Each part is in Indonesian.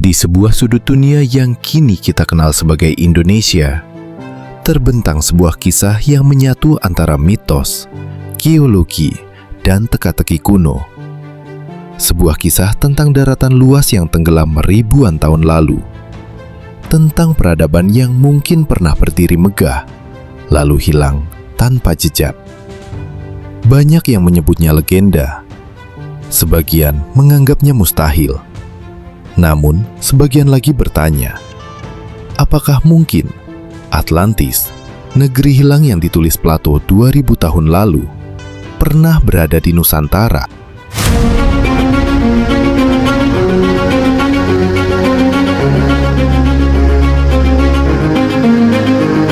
Di sebuah sudut dunia yang kini kita kenal sebagai Indonesia, terbentang sebuah kisah yang menyatu antara mitos, geologi, dan teka-teki kuno. Sebuah kisah tentang daratan luas yang tenggelam ribuan tahun lalu, tentang peradaban yang mungkin pernah berdiri megah, lalu hilang tanpa jejak. Banyak yang menyebutnya legenda, sebagian menganggapnya mustahil. Namun, sebagian lagi bertanya, apakah mungkin Atlantis, negeri hilang yang ditulis Plato 2000 tahun lalu, pernah berada di Nusantara?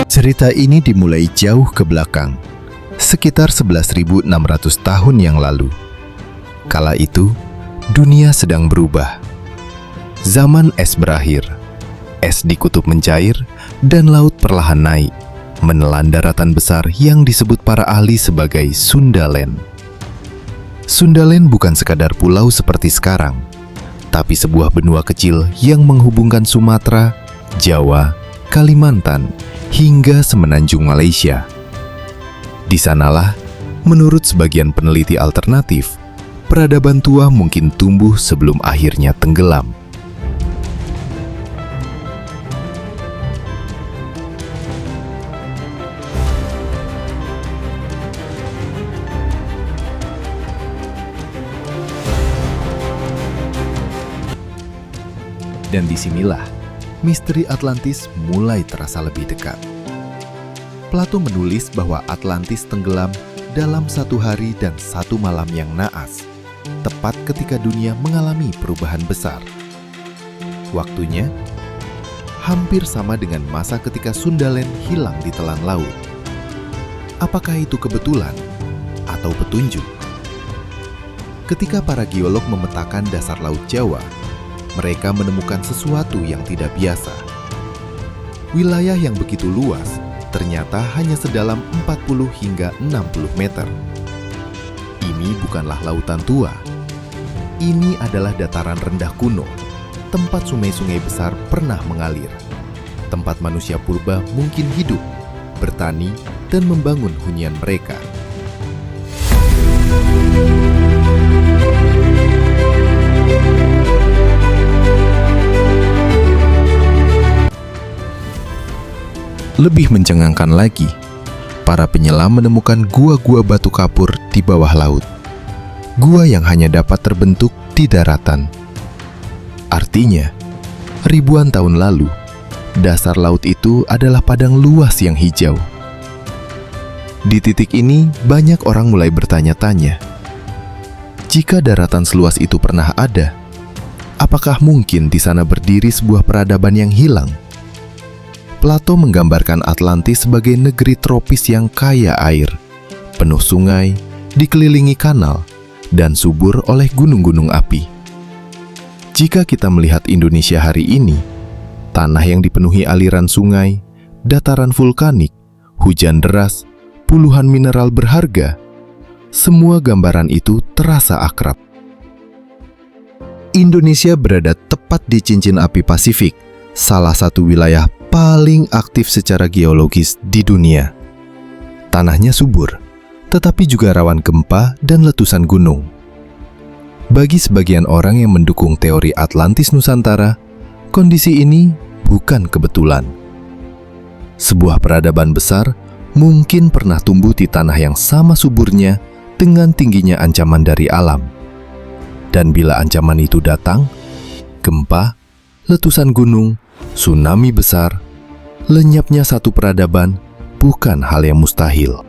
Cerita ini dimulai jauh ke belakang, sekitar 11.600 tahun yang lalu. Kala itu, dunia sedang berubah. Zaman es berakhir, es di kutub mencair, dan laut perlahan naik, menelan daratan besar yang disebut para ahli sebagai Sundaland. Sundaland bukan sekadar pulau seperti sekarang, tapi sebuah benua kecil yang menghubungkan Sumatera, Jawa, Kalimantan, hingga semenanjung Malaysia. Di sanalah, menurut sebagian peneliti alternatif, peradaban tua mungkin tumbuh sebelum akhirnya tenggelam. Dan disinilah, misteri Atlantis mulai terasa lebih dekat. Plato menulis bahwa Atlantis tenggelam dalam 1 hari dan 1 malam yang naas, tepat ketika dunia mengalami perubahan besar. Waktunya hampir sama dengan masa ketika Sundaland hilang di telan laut. Apakah itu kebetulan atau petunjuk? Ketika para geolog memetakan dasar Laut Jawa, mereka menemukan sesuatu yang tidak biasa. Wilayah yang begitu luas ternyata hanya sedalam 40 hingga 60 meter. Ini bukanlah lautan tua. Ini adalah dataran rendah kuno, tempat sungai-sungai besar pernah mengalir. Tempat manusia purba mungkin hidup, bertani, dan membangun hunian mereka. Lebih mencengangkan lagi, para penyelam menemukan gua-gua batu kapur di bawah laut. Gua yang hanya dapat terbentuk di daratan. Artinya, ribuan tahun lalu, dasar laut itu adalah padang luas yang hijau. Di titik ini, banyak orang mulai bertanya-tanya, jika daratan seluas itu pernah ada, apakah mungkin di sana berdiri sebuah peradaban yang hilang? Plato menggambarkan Atlantis sebagai negeri tropis yang kaya air, penuh sungai, dikelilingi kanal, dan subur oleh gunung-gunung api. Jika kita melihat Indonesia hari ini, tanah yang dipenuhi aliran sungai, dataran vulkanik, hujan deras, puluhan mineral berharga, semua gambaran itu terasa akrab. Indonesia berada tepat di cincin api Pasifik, salah satu wilayah paling aktif secara geologis di dunia. Tanahnya subur, tetapi juga rawan gempa dan letusan gunung. Bagi sebagian orang yang mendukung teori Atlantis Nusantara, kondisi ini bukan kebetulan. Sebuah peradaban besar mungkin pernah tumbuh di tanah yang sama suburnya dengan tingginya ancaman dari alam. Dan bila ancaman itu datang, gempa, letusan gunung, tsunami besar, lenyapnya satu peradaban bukan hal yang mustahil.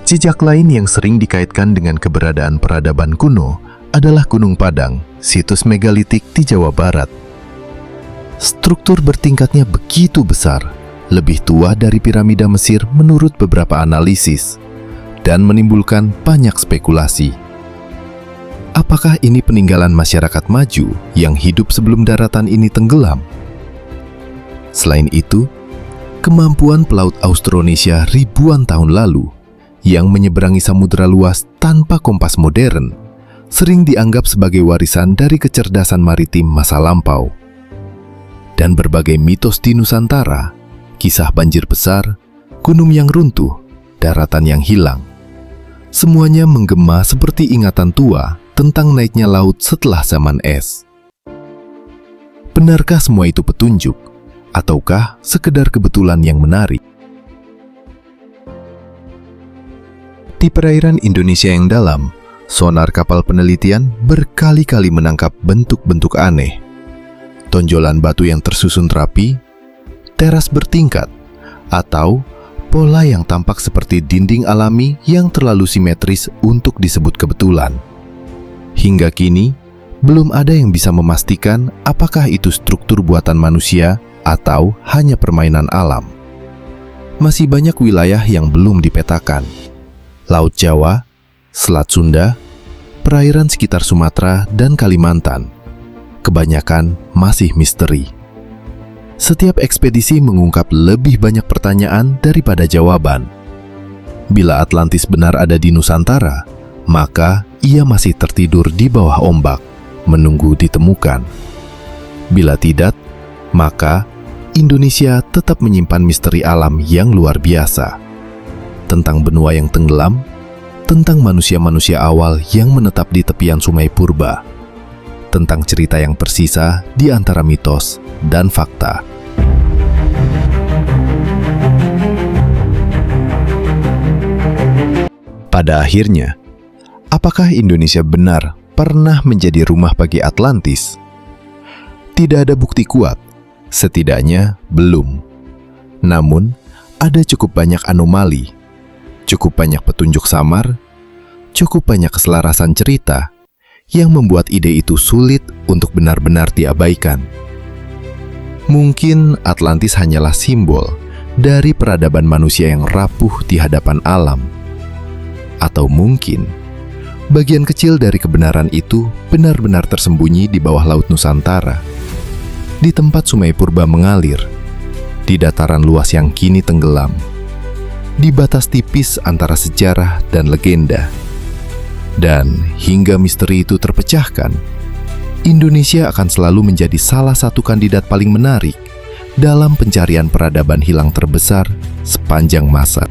Jejak lain yang sering dikaitkan dengan keberadaan peradaban kuno adalah Gunung Padang, situs megalitik di Jawa Barat. Struktur bertingkatnya begitu besar, lebih tua dari piramida Mesir menurut beberapa analisis, dan menimbulkan banyak spekulasi. Apakah ini peninggalan masyarakat maju yang hidup sebelum daratan ini tenggelam? Selain itu, kemampuan pelaut Austronesia ribuan tahun lalu yang menyeberangi samudera luas tanpa kompas modern sering dianggap sebagai warisan dari kecerdasan maritim masa lampau. Dan berbagai mitos di Nusantara, kisah banjir besar, gunung yang runtuh, daratan yang hilang, semuanya menggema seperti ingatan tua tentang naiknya laut setelah zaman es. Benarkah semua itu petunjuk, ataukah sekedar kebetulan yang menarik? Di perairan Indonesia yang dalam, sonar kapal penelitian berkali-kali menangkap bentuk-bentuk aneh. Tonjolan batu yang tersusun rapi, teras bertingkat, atau pola yang tampak seperti dinding alami yang terlalu simetris untuk disebut kebetulan. Hingga kini, belum ada yang bisa memastikan apakah itu struktur buatan manusia atau hanya permainan alam. Masih banyak wilayah yang belum dipetakan. Laut Jawa, Selat Sunda, perairan sekitar Sumatera dan Kalimantan, kebanyakan masih misteri. Setiap ekspedisi mengungkap lebih banyak pertanyaan daripada jawaban. Bila Atlantis benar ada di Nusantara, maka ia masih tertidur di bawah ombak, menunggu ditemukan. Bila tidak, maka Indonesia tetap menyimpan misteri alam yang luar biasa. Tentang benua yang tenggelam, tentang manusia-manusia awal yang menetap di tepian sungai purba, tentang cerita yang tersisa di antara mitos dan fakta. Pada akhirnya, apakah Indonesia benar pernah menjadi rumah bagi Atlantis? Tidak ada bukti kuat, setidaknya belum. Namun, ada cukup banyak anomali, cukup banyak petunjuk samar, cukup banyak keselarasan cerita yang membuat ide itu sulit untuk benar-benar diabaikan. Mungkin Atlantis hanyalah simbol dari peradaban manusia yang rapuh di hadapan alam. Atau mungkin bagian kecil dari kebenaran itu benar-benar tersembunyi di bawah laut Nusantara, di tempat sungai purba mengalir, di dataran luas yang kini tenggelam, di batas tipis antara sejarah dan legenda. Dan hingga misteri itu terpecahkan, Indonesia akan selalu menjadi salah satu kandidat paling menarik dalam pencarian peradaban hilang terbesar sepanjang masa.